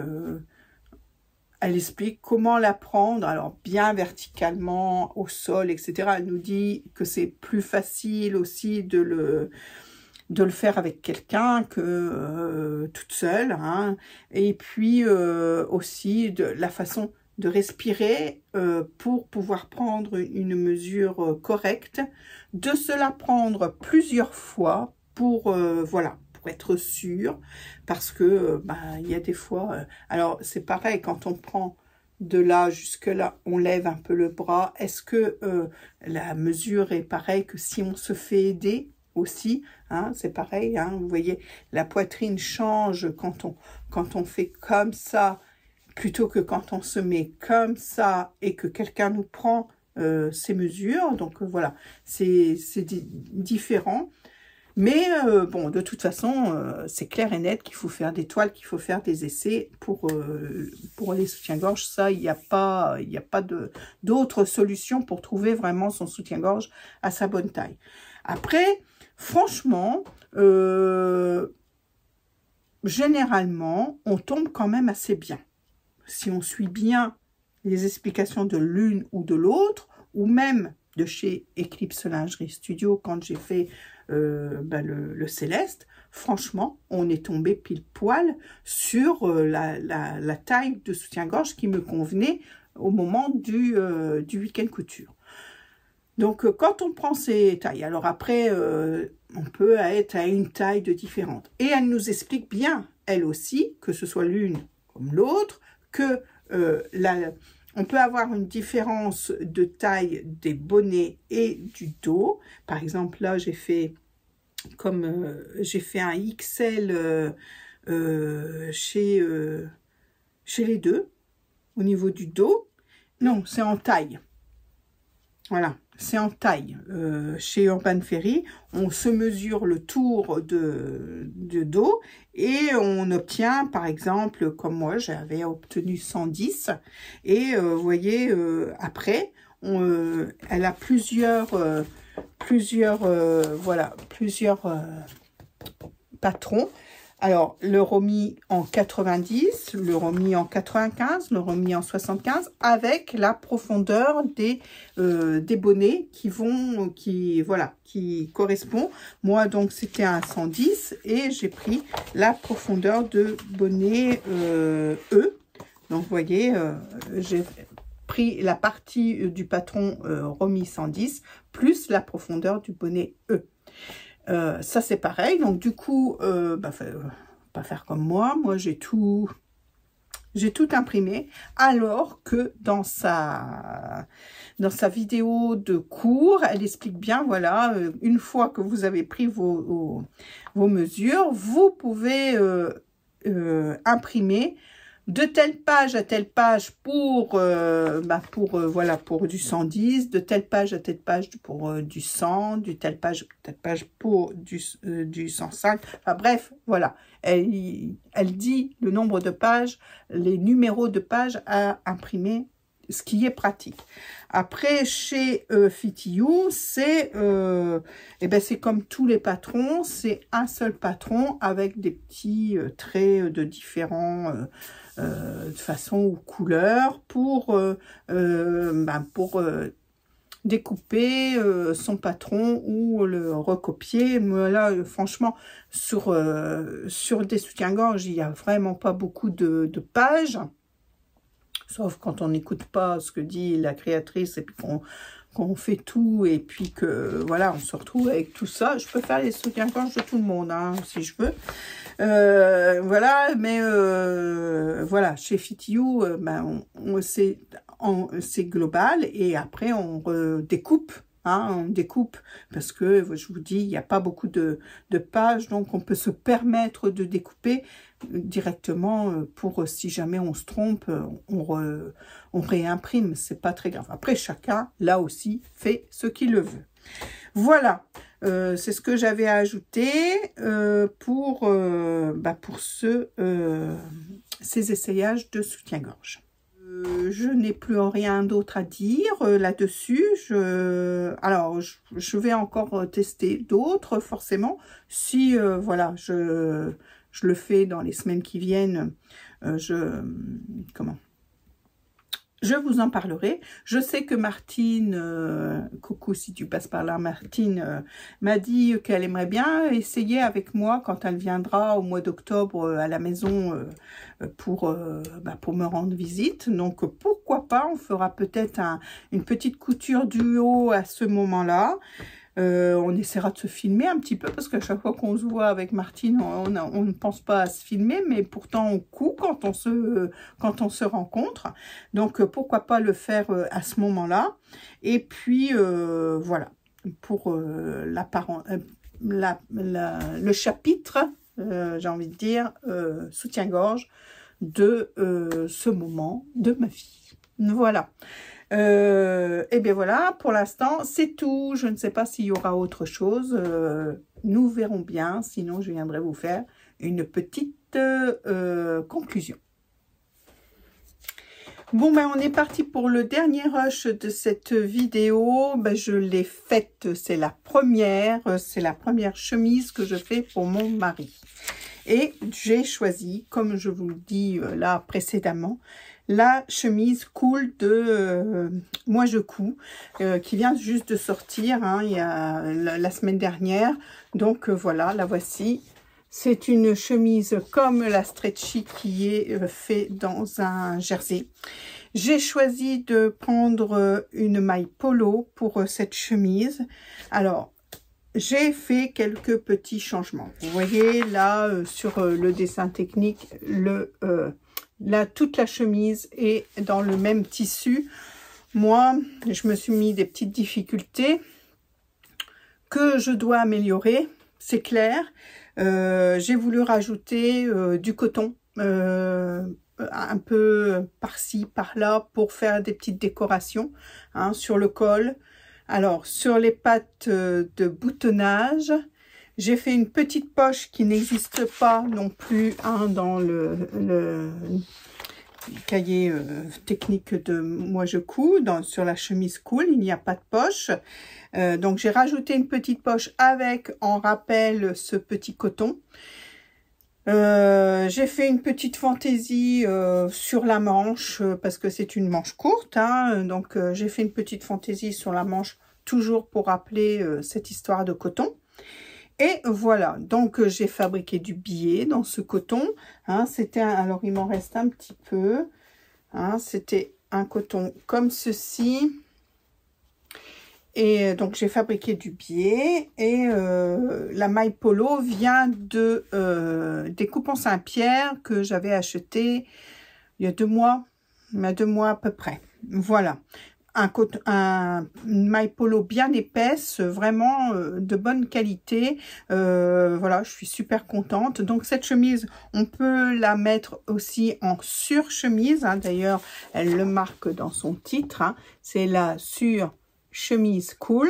Speaker 1: elle explique comment la prendre, alors bien verticalement, au sol, etc. Elle nous dit que c'est plus facile aussi de le faire avec quelqu'un que toute seule, hein. Et puis aussi de la façon de respirer pour pouvoir prendre une mesure correcte, de se la prendre plusieurs fois pour, voilà, pour être sûr, parce que il y a des fois, alors c'est pareil, quand on prend de là jusque là, on lève un peu le bras, est-ce que la mesure est pareille que si on se fait aider aussi, hein, c'est pareil, hein, vous voyez, la poitrine change quand on fait comme ça, plutôt que quand on se met comme ça et que quelqu'un nous prend ces mesures, donc voilà, c'est différent. Mais bon, de toute façon, c'est clair et net qu'il faut faire des toiles, qu'il faut faire des essais pour les soutiens-gorge. Ça, il n'y a pas d'autre solution pour trouver vraiment son soutien-gorge à sa bonne taille. Après, franchement, généralement, on tombe quand même assez bien. Si on suit bien les explications de l'une ou de l'autre, ou même de chez Eclipse Lingerie Studio, quand j'ai fait le Céleste, franchement, on est tombé pile poil sur la taille de soutien-gorge qui me convenait au moment du week-end couture. Donc, quand on prend ces tailles, alors après, on peut être à une taille de différente. Et elle nous explique bien, elle aussi, que ce soit l'une comme l'autre, que on peut avoir une différence de taille des bonnets et du dos. Par exemple, là, j'ai fait un XL chez les deux, au niveau du dos. Non, c'est en taille. Voilà, c'est en taille. Chez Urban Ferry, on se mesure le tour de dos et on obtient, par exemple, comme moi, j'avais obtenu 110. Et vous voyez, après, elle a plusieurs patrons. Alors, le remis en 90, le remis en 95, le remis en 75, avec la profondeur des bonnets qui correspond. Moi, donc, c'était un 110 et j'ai pris la profondeur de bonnet E. Donc, vous voyez, j'ai pris la partie du patron remis 110 plus la profondeur du bonnet E. Ça c'est pareil, donc du coup, pas faire comme moi j'ai tout imprimé, alors que dans sa vidéo de cours, elle explique bien, voilà, une fois que vous avez pris vos mesures, vous pouvez imprimer de telle page à telle page pour du 110, de telle page à telle page pour du 100, de telle page à telle page pour du 105. Enfin bref, voilà. Elle dit le nombre de pages, les numéros de pages à imprimer, ce qui est pratique. Après, chez Fit-You, c'est comme tous les patrons, c'est un seul patron avec des petits traits de différents de façon ou couleur pour découper son patron ou le recopier. Mais là, franchement, sur des soutiens-gorge, il n'y a vraiment pas beaucoup de pages. Sauf quand on n'écoute pas ce que dit la créatrice et puis qu'on fait tout et puis que voilà, on se retrouve avec tout ça. Je peux faire les soutiens-gorge de tout le monde, hein, si je veux. Voilà, mais voilà, chez Fit-You, c'est global et après on découpe. Hein, on découpe parce que je vous dis, il n'y a pas beaucoup de pages, donc on peut se permettre de découper directement pour si jamais on se trompe, on réimprime, c'est pas très grave. Après, chacun, là aussi, fait ce qu'il le veut. Voilà, c'est ce que j'avais à ajouter pour ces essayages de soutien-gorge. Je n'ai plus rien d'autre à dire là-dessus. Alors, je vais encore tester d'autres, forcément. Si, voilà, je le fais dans les semaines qui viennent, je vous en parlerai. Je sais que Martine, coucou si tu passes par là, Martine m'a dit qu'elle aimerait bien essayer avec moi quand elle viendra au mois d'octobre à la maison pour me rendre visite. Donc pourquoi pas, on fera peut-être une petite couture duo à ce moment-là. On essaiera de se filmer un petit peu parce qu'à chaque fois qu'on se voit avec Martine, on ne pense pas à se filmer, mais pourtant on coud quand on se rencontre. Donc pourquoi pas le faire à ce moment-là. Et puis voilà, pour le chapitre, j'ai envie de dire, soutien-gorge de ce moment de ma vie. Voilà. Et bien voilà, pour l'instant, c'est tout. Je ne sais pas s'il y aura autre chose. Nous verrons bien. Sinon, je viendrai vous faire une petite conclusion. Bon, on est parti pour le dernier rush de cette vidéo. Je l'ai faite. C'est la première chemise que je fais pour mon mari. Et j'ai choisi, comme je vous le dis là précédemment, la chemise cool de Moi je couds, qui vient juste de sortir, hein, il y a la semaine dernière. Donc voilà, la voici. C'est une chemise comme la stretchy qui est fait dans un jersey. J'ai choisi de prendre une maille polo pour cette chemise. Alors, j'ai fait quelques petits changements. Vous voyez là sur le dessin technique, là toute la chemise est dans le même tissu. Moi, je me suis mis des petites difficultés que je dois améliorer, c'est clair. J'ai voulu rajouter du coton, un peu par-ci, par-là, pour faire des petites décorations hein, sur le col. Alors, sur les pattes de boutonnage, j'ai fait une petite poche qui n'existe pas non plus hein, dans le cahier technique de Moi je couds. Sur la chemise cool, il n'y a pas de poche. Donc, j'ai rajouté une petite poche avec, en rappel, ce petit coton. J'ai fait une petite fantaisie sur la manche parce que c'est une manche courte hein, donc j'ai fait une petite fantaisie sur la manche toujours pour rappeler cette histoire de coton. Et voilà, donc j'ai fabriqué du biais dans ce coton hein, alors il m'en reste un petit peu hein, c'était un coton comme ceci. Et donc, j'ai fabriqué du biais et la maille polo vient des coupons Saint-Pierre que j'avais acheté il y a 2 mois, à peu près. Voilà, une maille polo bien épaisse, vraiment de bonne qualité. Voilà, je suis super contente. Donc, cette chemise, on peut la mettre aussi en surchemise. Hein. D'ailleurs, elle le marque dans son titre. Hein. C'est la chemise cool.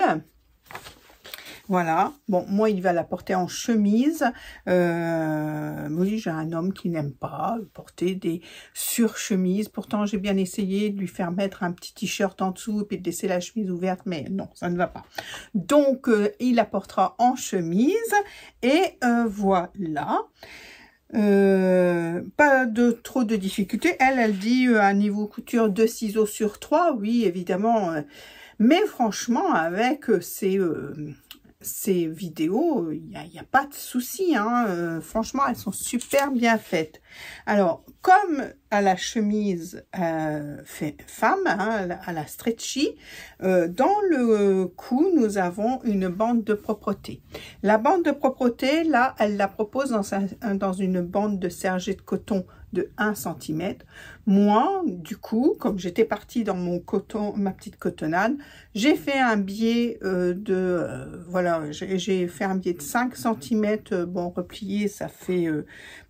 Speaker 1: Voilà. Bon, moi, il va la porter en chemise. Oui, j'ai un homme qui n'aime pas porter des surchemises. Pourtant, j'ai bien essayé de lui faire mettre un petit t-shirt en dessous et puis de laisser la chemise ouverte, mais non, ça ne va pas. Donc, il la portera en chemise. Et voilà. Pas de trop de difficultés. Elle dit un niveau couture 2 ciseaux sur 3. Oui, évidemment. Mais franchement, avec ces vidéos, il n'y a pas de souci. Hein. Franchement, elles sont super bien faites. Alors, comme à la chemise femme, hein, à la stretchy, dans le cou, nous avons une bande de propreté. La bande de propreté, là, elle la propose dans une bande de sergé de coton de 1 cm. Moi, du coup, comme j'étais partie dans mon coton, ma petite cotonnade, j'ai fait un biais voilà, j'ai fait un biais de 5 cm. Bon, replié, ça fait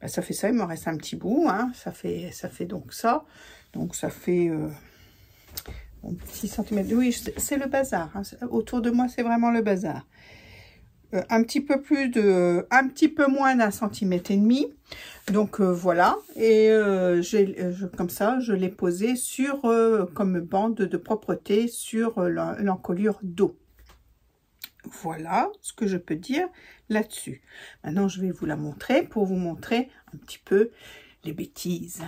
Speaker 1: ça, il me reste un petit bout, hein, ça fait donc ça. Donc, ça fait 6 cm. Oui, c'est le bazar. Hein. Autour de moi, c'est vraiment le bazar. Un petit peu moins d'1,5 cm. Donc voilà, et comme ça, je l'ai posé sur comme bande de propreté sur l'encolure dos. Voilà ce que je peux dire là-dessus. Maintenant, je vais vous la montrer pour vous montrer un petit peu les bêtises.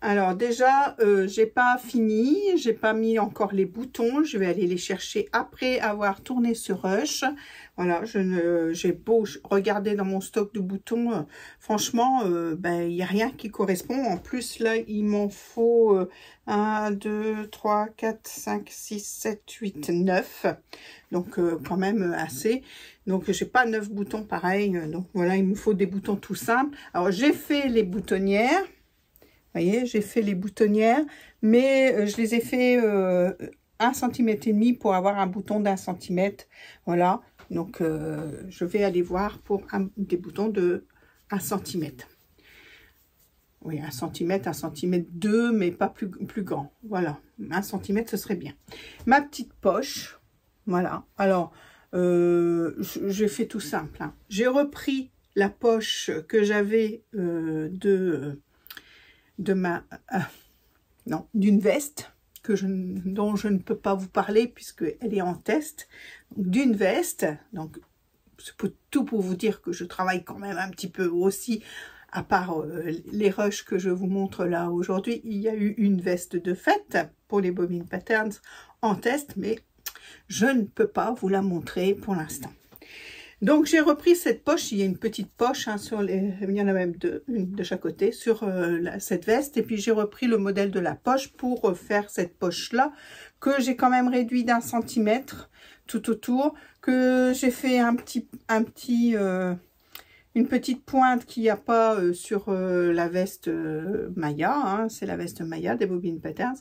Speaker 1: Alors déjà, j'ai pas fini, j'ai pas mis encore les boutons, je vais aller les chercher après avoir tourné ce rush. Voilà, j'ai beau regarder dans mon stock de boutons, franchement, il n'y a rien qui correspond. En plus, là, il m'en faut 1, 2, 3, 4, 5, 6, 7, 8, 9. Donc, quand même assez. Donc, j'ai pas 9 boutons pareil. Donc, voilà, il me faut des boutons tout simples. Alors, j'ai fait les boutonnières. Vous voyez, j'ai fait les boutonnières, mais je les ai fait 1,5 cm pour avoir un bouton d'1 cm. Voilà, donc je vais aller voir pour des boutons de 1 cm. Oui, 1 cm, 1 cm 2, mais pas plus grand. Voilà, 1 cm, ce serait bien. Ma petite poche, voilà. Alors, j'ai fait tout simple. Hein. J'ai repris la poche que j'avais d'une veste dont je ne peux pas vous parler puisqu'elle est en test, d'une veste. Donc c'est tout pour vous dire que je travaille quand même un petit peu aussi, à part les rushs que je vous montre là aujourd'hui. Il y a eu une veste de fête pour les Bobbin Patterns en test, mais je ne peux pas vous la montrer pour l'instant. Donc j'ai repris cette poche, il y a une petite poche, hein, il y en a même une de chaque côté sur cette veste. Et puis j'ai repris le modèle de la poche pour faire cette poche-là, que j'ai quand même réduit d'1 centimètre tout autour, que j'ai fait une petite pointe qu'il n'y a pas sur la veste Maya, hein, c'est la veste Maya des Bobbin Patterns.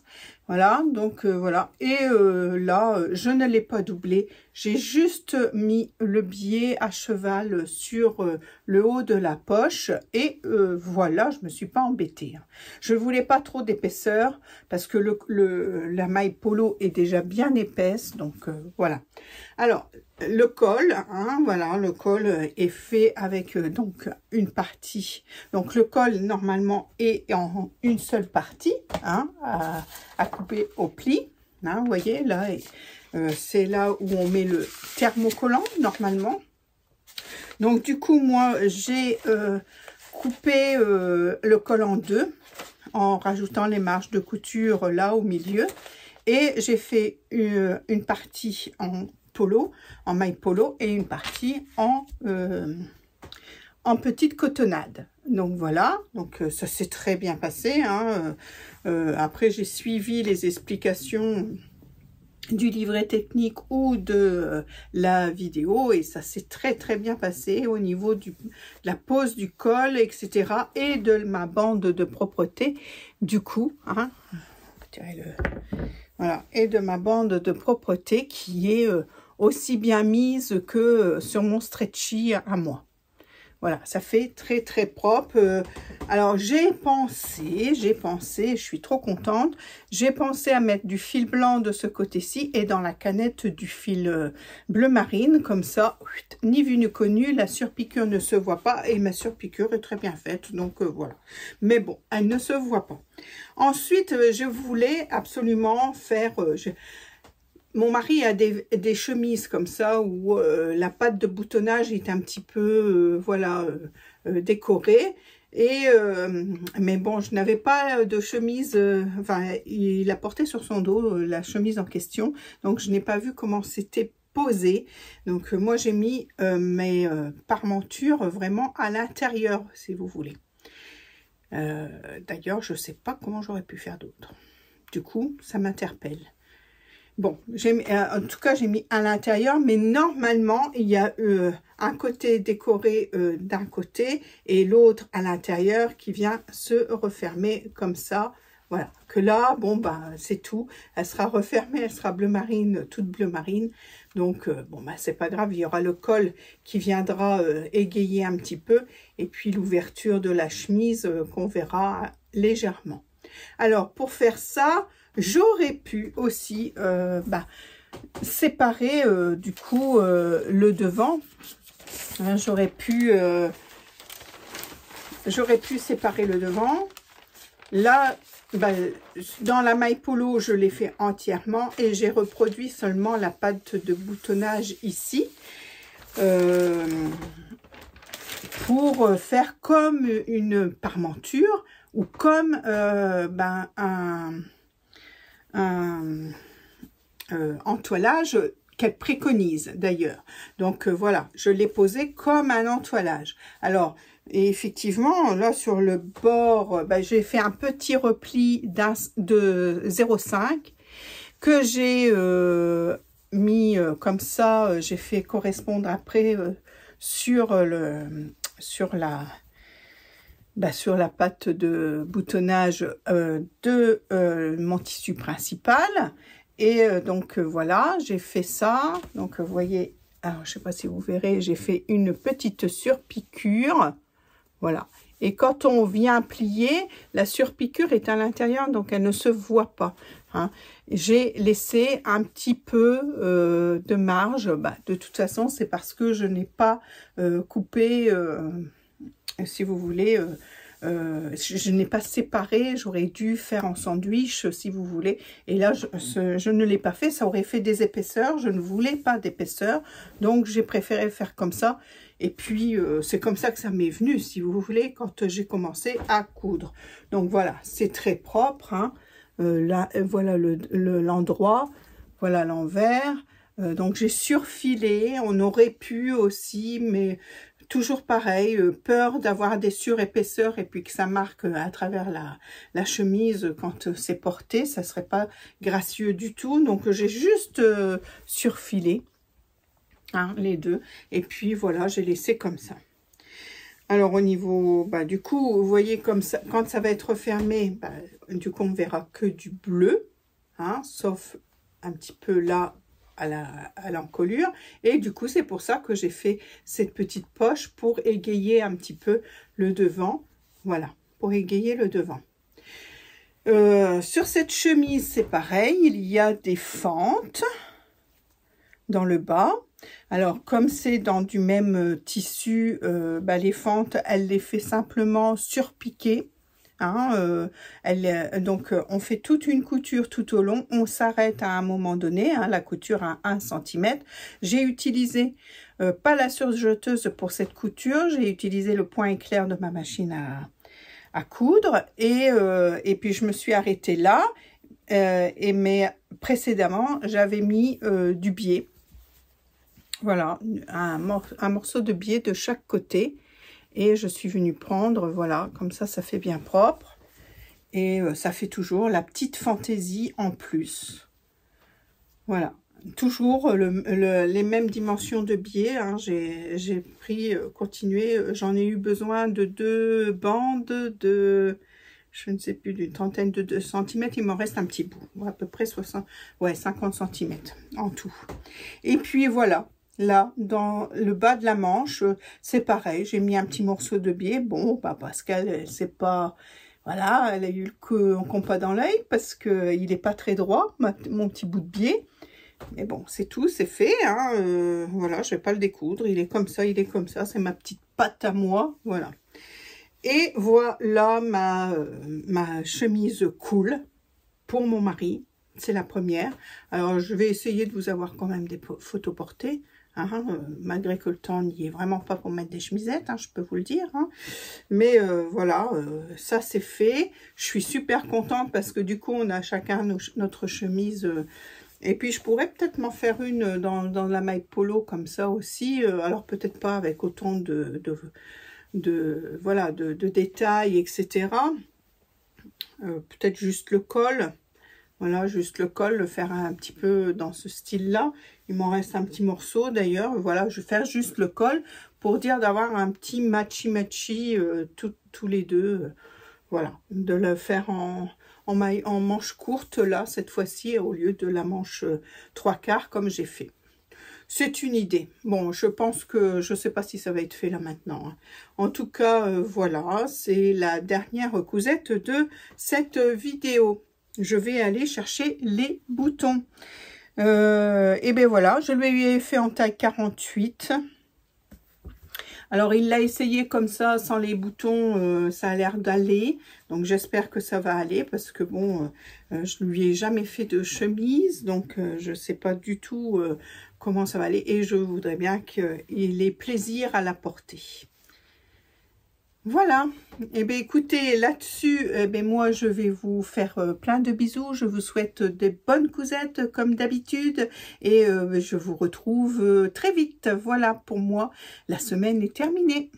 Speaker 1: Voilà, donc voilà. Et là, je ne l'ai pas doublé, j'ai juste mis le biais à cheval sur le haut de la poche et voilà, je me suis pas embêtée. Hein. Je ne voulais pas trop d'épaisseur parce que la maille polo est déjà bien épaisse, donc voilà. Alors, le col, hein, voilà, le col est fait avec donc une partie. Donc le col normalement est en une seule partie, hein, à couper au pli. Hein, vous voyez là, c'est là où on met le thermocollant normalement. Donc du coup moi j'ai coupé le col en deux en rajoutant les marges de couture là au milieu et j'ai fait une partie en polo, en maille polo et une partie en petite cotonnade. Donc voilà, donc ça s'est très bien passé. Hein. Après j'ai suivi les explications du livret technique ou de la vidéo et ça s'est très bien passé au niveau de la pose du col, etc. et de ma bande de propreté du coup. Hein. Voilà, et de ma bande de propreté qui est aussi bien mise que sur mon stretchy à moi. Voilà, ça fait très propre. Alors j'ai pensé, je suis trop contente, j'ai pensé à mettre du fil blanc de ce côté-ci et dans la canette du fil bleu marine, comme ça, ni vu ni connu, la surpiqûre ne se voit pas et ma surpiqûre est très bien faite, donc voilà. Mais bon, elle ne se voit pas. Ensuite, je voulais absolument faire... Mon mari a des chemises comme ça où la patte de boutonnage est un petit peu voilà décorée et mais bon je n'avais pas de chemise enfin il a porté sur son dos la chemise en question donc je n'ai pas vu comment c'était posé. Donc moi j'ai mis mes parmentures vraiment à l'intérieur si vous voulez. D'ailleurs je sais pas comment j'aurais pu faire d'autre. Du coup ça m'interpelle. Bon, en tout cas, j'ai mis à l'intérieur, mais normalement, il y a un côté décoré d'un côté et l'autre à l'intérieur qui vient se refermer comme ça. Voilà, que là, bon, bah, c'est tout. Elle sera refermée, elle sera bleu marine, toute bleu marine. Donc, bon, bah, c'est pas grave, il y aura le col qui viendra égayer un petit peu et puis l'ouverture de la chemise qu'on verra légèrement. Alors, pour faire ça, j'aurais pu aussi séparer du coup le devant. Hein, j'aurais pu séparer le devant. Là, dans la maille polo, je l'ai fait entièrement et j'ai reproduit seulement la patte de boutonnage ici. Pour faire comme une parmenture ou comme un entoilage qu'elle préconise d'ailleurs. Donc voilà, je l'ai posé comme un entoilage. Alors, et effectivement, là sur le bord, j'ai fait un petit repli de 0,5 que j'ai mis comme ça, j'ai fait correspondre après sur la patte de boutonnage de mon tissu principal. Et donc voilà, j'ai fait ça. Donc vous voyez, alors je sais pas si vous verrez, j'ai fait une petite surpiqûre. Voilà. Et quand on vient plier, la surpiqûre est à l'intérieur, donc elle ne se voit pas. Hein. J'ai laissé un petit peu de marge. De toute façon, c'est parce que je n'ai pas coupé... si vous voulez, je n'ai pas séparé, j'aurais dû faire en sandwich si vous voulez, et là je ne l'ai pas fait, ça aurait fait des épaisseurs, je ne voulais pas d'épaisseur, donc j'ai préféré faire comme ça, et puis c'est comme ça que ça m'est venu si vous voulez, quand j'ai commencé à coudre. Donc voilà, c'est très propre, hein. Là voilà l'endroit, voilà l'envers. Donc j'ai surfilé, on aurait pu aussi, mais toujours pareil, peur d'avoir des surépaisseurs et puis que ça marque à travers la chemise quand c'est porté, ça serait pas gracieux du tout. Donc j'ai juste surfilé, hein, les deux, et puis voilà, j'ai laissé comme ça. Alors au niveau, du coup, vous voyez comme ça, quand ça va être refermé, du coup on verra que du bleu, hein, sauf un petit peu là à l'encolure. Et du coup c'est pour ça que j'ai fait cette petite poche pour égayer un petit peu le devant. Voilà, pour égayer le devant. Sur cette chemise c'est pareil, il y a des fentes dans le bas. Alors, comme c'est dans du même tissu, les fentes, elle les fait simplement surpiquer. Hein, donc, on fait toute une couture tout au long. On s'arrête à un moment donné, hein, la couture à 1 cm. J'ai utilisé, pas la surjeteuse pour cette couture, j'ai utilisé le point éclair de ma machine à coudre. Et puis, je me suis arrêtée là. Mais précédemment, j'avais mis du biais. Voilà, un morceau de biais de chaque côté. Et je suis venue prendre, voilà, comme ça fait bien propre. Et ça fait toujours la petite fantaisie en plus. Voilà, toujours les mêmes dimensions de biais. Hein. J'ai pris, continué, j'en ai eu besoin de 2 bandes de... Je ne sais plus, d'une trentaine de centimètres. Il m'en reste un petit bout, à peu près 50 cm en tout. Et puis voilà. Là, dans le bas de la manche, c'est pareil. J'ai mis un petit morceau de biais. Bon, parce qu'elle, c'est pas... Voilà, elle a eu le compas dans l'œil parce qu'il n'est pas très droit, mon petit bout de biais. Mais bon, c'est tout, c'est fait. Hein, voilà, je vais pas le découdre. Il est comme ça, il est comme ça. C'est ma petite patte à moi. Voilà. Et voilà ma chemise cool pour mon mari. C'est la première. Alors, je vais essayer de vous avoir quand même des photos portées. Hein, malgré que le temps n'y est vraiment pas pour mettre des chemisettes, hein, je peux vous le dire. Hein. Mais voilà, ça c'est fait. Je suis super contente parce que du coup, on a chacun notre chemise. Et puis, je pourrais peut-être m'en faire une dans la maille polo comme ça aussi. Alors, peut-être pas avec autant de détails, etc. Peut-être juste le col. Voilà, juste le col, le faire un petit peu dans ce style-là. Il m'en reste un petit morceau d'ailleurs. Voilà, je vais faire juste le col pour dire d'avoir un petit matchy-matchy tous les deux. Voilà, de le faire en manche courte là, cette fois-ci, au lieu de la manche 3/4 comme j'ai fait. C'est une idée. Bon, je pense que, je ne sais pas si ça va être fait là maintenant. Hein. En tout cas, voilà, c'est la dernière cousette de cette vidéo. Je vais aller chercher les boutons. Et bien voilà, je lui ai fait en taille 48. Alors, il l'a essayé comme ça, sans les boutons, ça a l'air d'aller. Donc, j'espère que ça va aller parce que bon, je lui ai jamais fait de chemise. Donc, je ne sais pas du tout comment ça va aller. Et je voudrais bien qu'il ait plaisir à la porter. Voilà, et bien écoutez, là-dessus, moi je vais vous faire plein de bisous, je vous souhaite des bonnes cousettes comme d'habitude et je vous retrouve très vite. Voilà, pour moi, la semaine est terminée.